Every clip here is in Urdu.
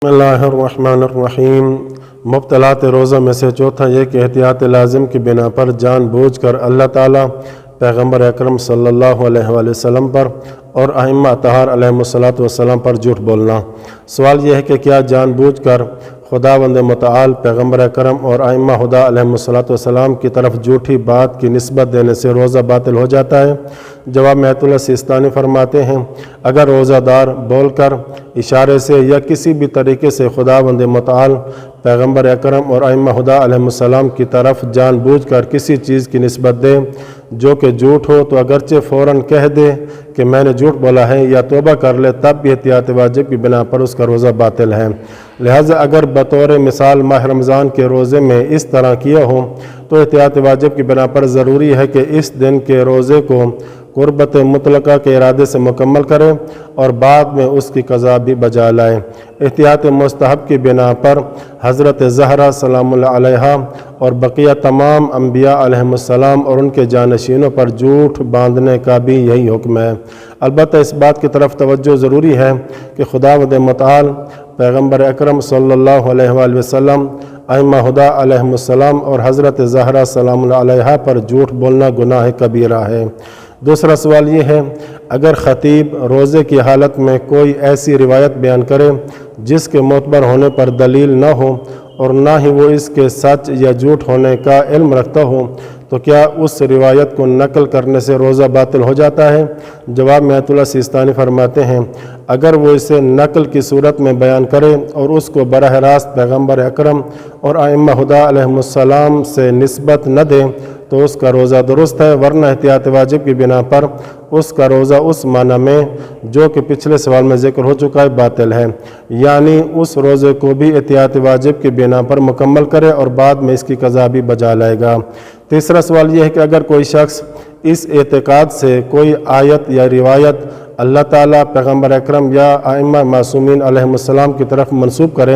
بسم اللہ الرحمن الرحیم۔ مبطلات روزہ میں سے چوتھا یہ کہ احتیاط لازم کی بنا پر جان بوجھ کر اللہ تعالیٰ، پیغمبر اکرم صلی اللہ علیہ وآلہ وسلم پر اور ائمہ اطہار علیہم الصلاۃ والسلام پر جھوٹ بولنا۔ سوال یہ ہے کہ کیا جان بوجھ کر خداوند متعال، پیغمبر اکرم اور ائمہ ہدیٰ علیہم الصلاۃ والسلام کی طرف جھوٹی بات کی نسبت دینے سے روزہ باطل ہو جاتا ہے؟ جواب میں آیت اللہ سیستانی فرماتے ہیں، اگر روزہ دار بول کر، اشارے سے یا کسی بھی طریقے سے خداوند متعال، پیغمبر اکرم اور ائمہ ہدیٰ علیہم السلام کی طرف جان بوجھ کر کسی چیز کی نسبت دے جو کہ جھوٹ ہو، تو اگرچہ فوراً کہہ دے کہ میں نے جھوٹ بولا ہے یا توبہ کر لے، تب بھی احتیاط واجب کی بنا پر اس کا روزہ باطل ہے۔ لہٰذا اگر بطور مثال ماہ رمضان کے روزے میں اس طرح کیا ہو تو احتیاط واجب کی بنا پر ضروری ہے کہ اس دن کے روزے کو قربت مطلقہ کے ارادے سے مکمل کرے اور بعد میں اس کی قضا بھی بجا لائے۔ احتیاط مستحب کی بنا پر حضرت زہرا سلام اللہ علیہا اور بقیہ تمام انبیاء علیہم السلام اور ان کے جانشینوں پر جھوٹ باندھنے کا بھی یہی حکم ہے۔ البتہ اس بات کی طرف توجہ ضروری ہے کہ خداوند متعال، پیغمبر اکرم صلی اللہ علیہ وآلہ وسلم، ائمہ ہدیٰ علیہم السلام اور حضرت زہرا سلام اللہ علیہا پر جھوٹ بولنا گناہ کبیرہ ہے۔ دوسرا سوال یہ ہے، اگر خطیب روزے کی حالت میں کوئی ایسی روایت بیان کرے جس کے معتبر ہونے پر دلیل نہ ہو اور نہ ہی وہ اس کے سچ یا جھوٹ ہونے کا علم رکھتا ہو، تو کیا اس روایت کو نقل کرنے سے روزہ باطل ہو جاتا ہے؟ جواب میں آیت اللہ سیستانی فرماتے ہیں، اگر وہ اسے نقل کی صورت میں بیان کرے اور اس کو براہ راست پیغمبر اکرم اور ائمہ ہدیٰ علیہم السلام سے نسبت نہ دے تو اس کا روزہ درست ہے، ورنہ احتیاط واجب کی بنا پر اس کا روزہ اس معنی میں جو کہ پچھلے سوال میں ذکر ہو چکا ہے باطل ہے، یعنی اس روزے کو بھی احتیاط واجب کی بنا پر مکمل کرے اور بعد میں اس کی قضا بھی بجا لائے گا۔ تیسرا سوال یہ ہے کہ اگر کوئی شخص اس اعتقاد سے کوئی آیت یا روایت اللہ تعالیٰ، پیغمبر اکرم یا ائمہ معصومین علیہم السلام کی طرف منسوب کرے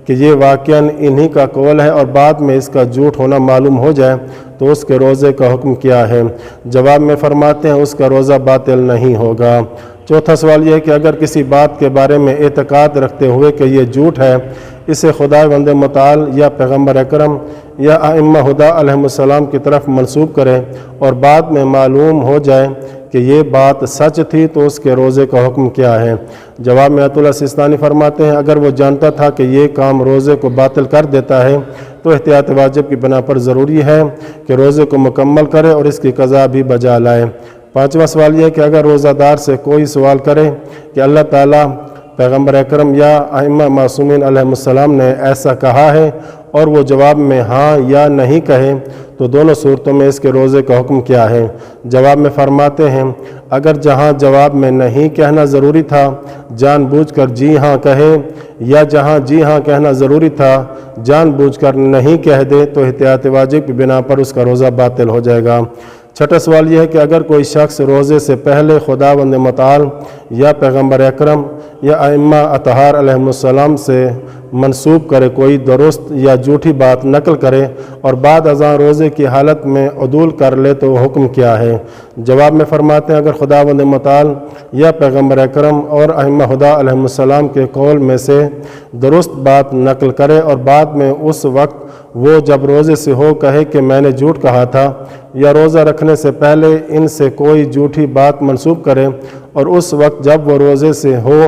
کہ یہ واقعاً انہی کا قول ہے اور بعد میں اس کا جھوٹ ہونا معلوم ہو جائے تو اس کے روزے کا حکم کیا ہے؟ جواب میں فرماتے ہیں اس کا روزہ باطل نہیں ہوگا۔ چوتھا سوال یہ ہے کہ اگر کسی بات کے بارے میں اعتقاد رکھتے ہوئے کہ یہ جھوٹ ہے، اسے خداوند متعال یا پیغمبر اکرم یا ائمہ ہدیٰ علیہم السلام کی طرف منسوب کرے اور بعد میں معلوم ہو جائے کہ یہ بات سچ تھی تو اس کے روزے کا حکم کیا ہے؟ جواب میں آیت اللہ سیستانی فرماتے ہیں، اگر وہ جانتا تھا کہ یہ کام روزے کو باطل کر دیتا ہے تو احتیاط واجب کی بنا پر ضروری ہے کہ روزے کو مکمل کرے اور اس کی قضا بھی بجا لائے۔ پانچواں سوال یہ ہے کہ اگر روزہ دار سے کوئی سوال کرے کہ اللہ تعالیٰ، پیغمبر اکرم یا ائمہ معصومین علیہم السلام نے ایسا کہا ہے اور وہ جواب میں ہاں یا نہیں کہے تو دونوں صورتوں میں اس کے روزے کا حکم کیا ہے؟ جواب میں فرماتے ہیں، اگر جہاں جواب میں نہیں کہنا ضروری تھا جان بوجھ کر جی ہاں کہے، یا جہاں جی ہاں کہنا ضروری تھا جان بوجھ کر نہیں کہہ دے تو احتیاط واجب کی بنا پر اس کا روزہ باطل ہو جائے گا۔ چھٹا سوال یہ ہے کہ اگر کوئی شخص روزے سے پہلے خداوند متعال یا پیغمبر اکرم یا ائمہ اطہار علیہم السلام سے منسوب کرے کوئی درست یا جھوٹی بات نقل کرے اور بعد ازاں روزے کی حالت میں عدول کر لے تو حکم کیا ہے؟ جواب میں فرماتے ہیں، اگر خداوند متعال یا پیغمبر اکرم اور ائمہ ہدیٰ علیہم السلام کے قول میں سے درست بات نقل کرے اور بعد میں اس وقت وہ جب روزے سے ہو کہے کہ میں نے جھوٹ کہا تھا، یا روزہ رکھنے سے پہلے ان سے کوئی جھوٹی بات منسوب کرے اور اس وقت جب وہ روزے سے ہو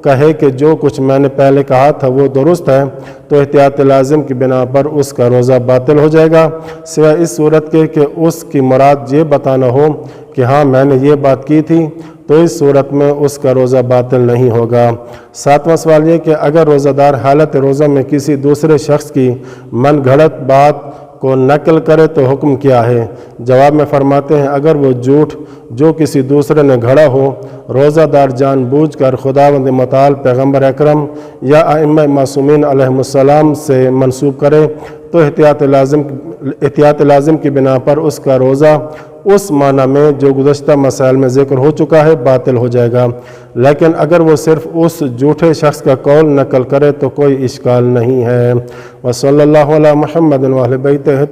کہے کہ جو کچھ میں نے پہلے کہا تھا وہ درست ہے، تو احتیاط لازم کی بنا پر اس کا روزہ باطل ہو جائے گا، سوائے اس صورت کے کہ اس کی مراد یہ بتانا ہو کہ ہاں میں نے یہ بات کی تھی، تو اس صورت میں اس کا روزہ باطل نہیں ہوگا۔ ساتواں سوال یہ کہ اگر روزہ دار حالت روزہ میں کسی دوسرے شخص کی من گھڑت بات کو نقل کرے تو حکم کیا ہے؟ جواب میں فرماتے ہیں، اگر وہ جھوٹ جو کسی دوسرے نے گھڑا ہو روزہ دار جان بوجھ کر خداوند متعال، پیغمبر اکرم یا ائمہ معصومین علیہم السلام سے منسوب کرے تو احتیاط لازم کی بنا پر اس کا روزہ اس معنی میں جو گزشتہ مسائل میں ذکر ہو چکا ہے باطل ہو جائے گا، لیکن اگر وہ صرف اس جھوٹے شخص کا قول نقل کرے تو کوئی اشکال نہیں ہے۔ وصلی اللہ علی محمد و اہل بیتہ